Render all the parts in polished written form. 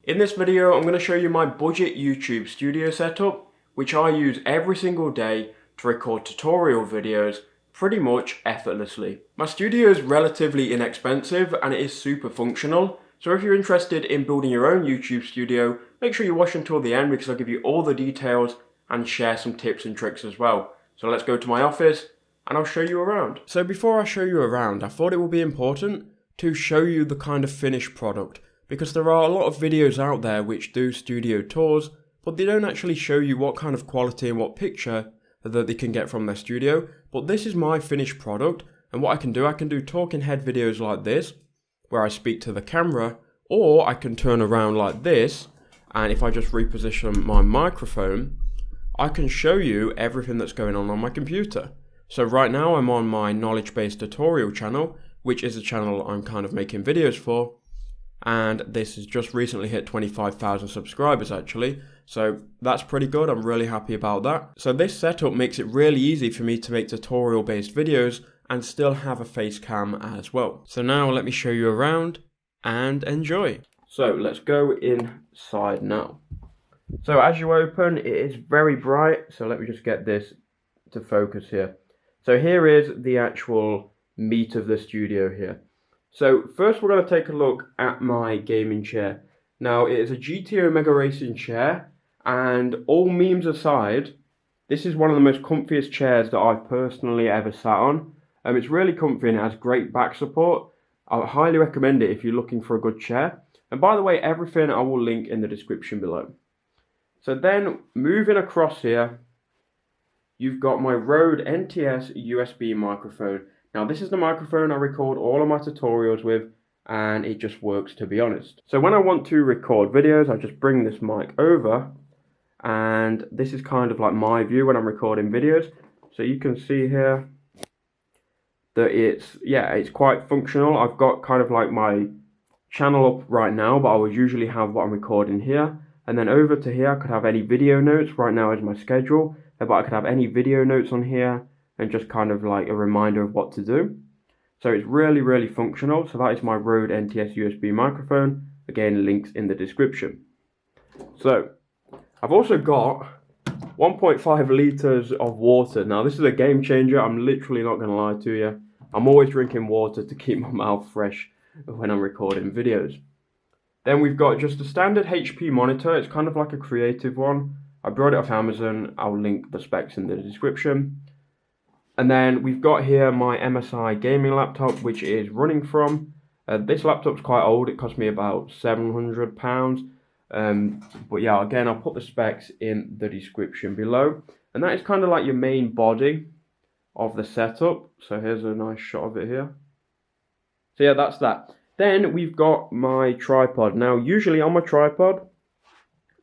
In this video, I'm going to show you my budget YouTube studio setup, which I use every single day to record tutorial videos pretty much effortlessly. My studio is relatively inexpensive and it is super functional, so if you're interested in building your own YouTube studio, make sure you watch until the end because I'll give you all the details and share some tips and tricks as well. So let's go to my office and I'll show you around. So before I show you around, I thought it would be important to show you the kind of finished product, because there are a lot of videos out there which do studio tours, but they don't actually show you what kind of quality and what picture that they can get from their studio. But this is my finished product, and what I can do talking head videos like this, where I speak to the camera, or I can turn around like this, and if I just reposition my microphone, I can show you everything that's going on my computer. So right now I'm on my knowledge-based tutorial channel, which is a channel I'm kind of making videos for, and this has just recently hit 25,000 subscribers actually, so that's pretty good. I'm really happy about that. So this setup makes it really easy for me to make tutorial based videos and still have a face cam as well. So now let me show you around and enjoy. So let's go inside now. So as you open, it is very bright, so let me just get this to focus here. So here is the actual meat of the studio here. So first we're going to take a look at my gaming chair. Now it is a GT Omega Racing chair, and all memes aside, this is one of the most comfiest chairs that I've personally ever sat on. It's really comfy and it has great back support. I highly recommend it if you're looking for a good chair. And by the way, everything I will link in the description below. So then moving across here, you've got my Rode NTS USB microphone. Now this is the microphone I record all of my tutorials with, and it just works, to be honest. So when I want to record videos, I just bring this mic over, and this is kind of like my view when I'm recording videos. So you can see here that it's quite functional. I've got kind of like my channel up right now, but I would usually have what I'm recording here. And then over to here, I could have any video notes. Right now is my schedule, but I could have any video notes on here and just kind of like a reminder of what to do. So it's really, really functional. So that is my Rode NTS USB microphone. Again, links in the description. So I've also got 1.5 litres of water. Now this is a game changer. I'm literally not going to lie to you. I'm always drinking water to keep my mouth fresh when I'm recording videos. Then we've got just a standard HP monitor. It's kind of like a creative one. I brought it off Amazon. I'll link the specs in the description. And then we've got here my MSI gaming laptop, which is running from. This laptop's quite old. It cost me about £700. But yeah, again, I'll put the specs in the description below. And that is kind of like your main body of the setup. So here's a nice shot of it here. So yeah, that's that. Then we've got my tripod. Now, usually on my tripod,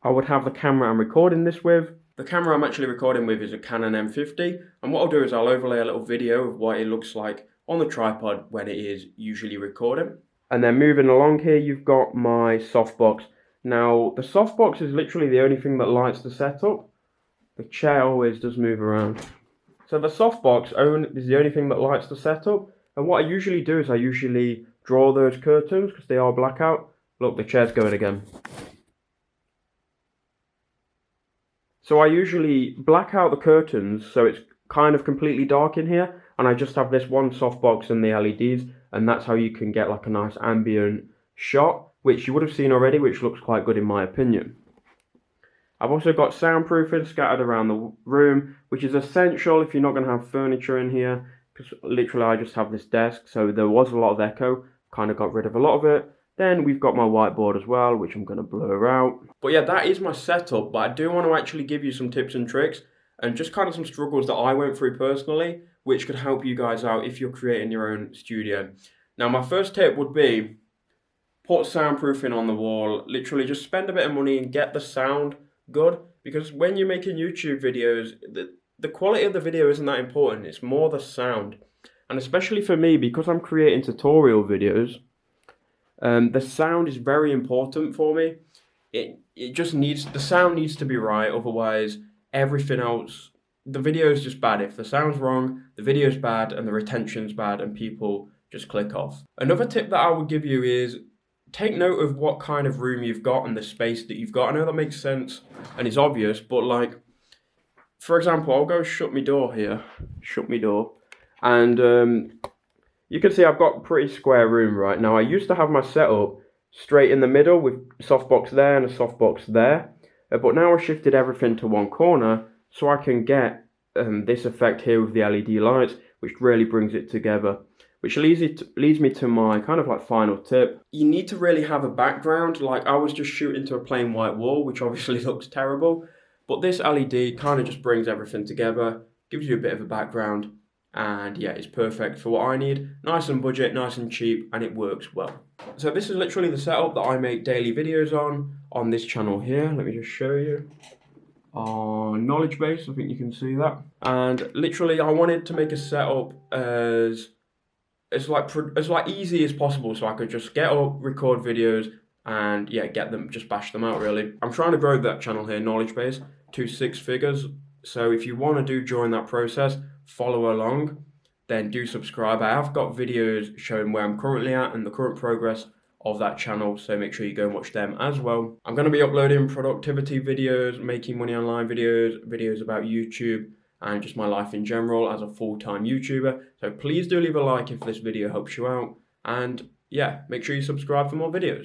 I would have the camera I'm recording this with. The camera I'm actually recording with is a Canon M50, and what I'll do is I'll overlay a little video of what it looks like on the tripod when it is usually recording. And then moving along here, you've got my softbox. Now, the softbox is literally the only thing that lights the setup. The chair always does move around. So the softbox is the only thing that lights the setup, and what I usually do is I usually draw those curtains because they are blackout. Look, the chair's going again. So I usually black out the curtains so it's kind of completely dark in here, and I just have this one softbox and the LEDs, and that's how you can get like a nice ambient shot, which you would have seen already, which looks quite good in my opinion. I've also got soundproofing scattered around the room, which is essential if you're not going to have furniture in here, because literally I just have this desk, so there was a lot of echo, kind of got rid of a lot of it. Then we've got my whiteboard as well, which I'm going to blur out. But yeah, that is my setup, but I do want to actually give you some tips and tricks and just kind of some struggles that I went through personally, which could help you guys out if you're creating your own studio. Now, my first tip would be put soundproofing on the wall. Literally just spend a bit of money and get the sound good, because when you're making YouTube videos, the quality of the video isn't that important. It's more the sound. And especially for me, because I'm creating tutorial videos, the sound is very important for me. The sound needs to be right, otherwise everything else, the video is just bad. If the sound's wrong, the video's bad and the retention's bad and people just click off. Another tip that I would give you is take note of what kind of room you've got and the space that you've got. I know that makes sense and it's obvious, but like, for example, I'll go shut my door here, shut my door, and you can see I've got a pretty square room right now. I used to have my setup straight in the middle with softbox there and a softbox there, but now I've shifted everything to one corner so I can get this effect here with the LED lights, which really brings it together. Which leads me to my kind of like final tip. You need to really have a background. Like, I was just shooting to a plain white wall, which obviously looks terrible, but this LED kind of just brings everything together, gives you a bit of a background, and yeah, it's perfect for what I need. Nice and budget, nice and cheap, and it works well. So this is literally the setup that I make daily videos on this channel here. Let me just show you. On knowledge base, I think you can see that. And literally, I wanted to make a setup as easy as possible, so I could just get up, record videos, and yeah, just bash them out really. I'm trying to grow that channel here, knowledge base, to 6 figures. So if you want to join that process, follow along, then do subscribe. I have got videos showing where I'm currently at and the current progress of that channel, so make sure you go and watch them as well. I'm going to be uploading productivity videos, making money online videos, videos about YouTube, and just my life in general as a full-time YouTuber. So please do leave a like if this video helps you out, and yeah, make sure you subscribe for more videos.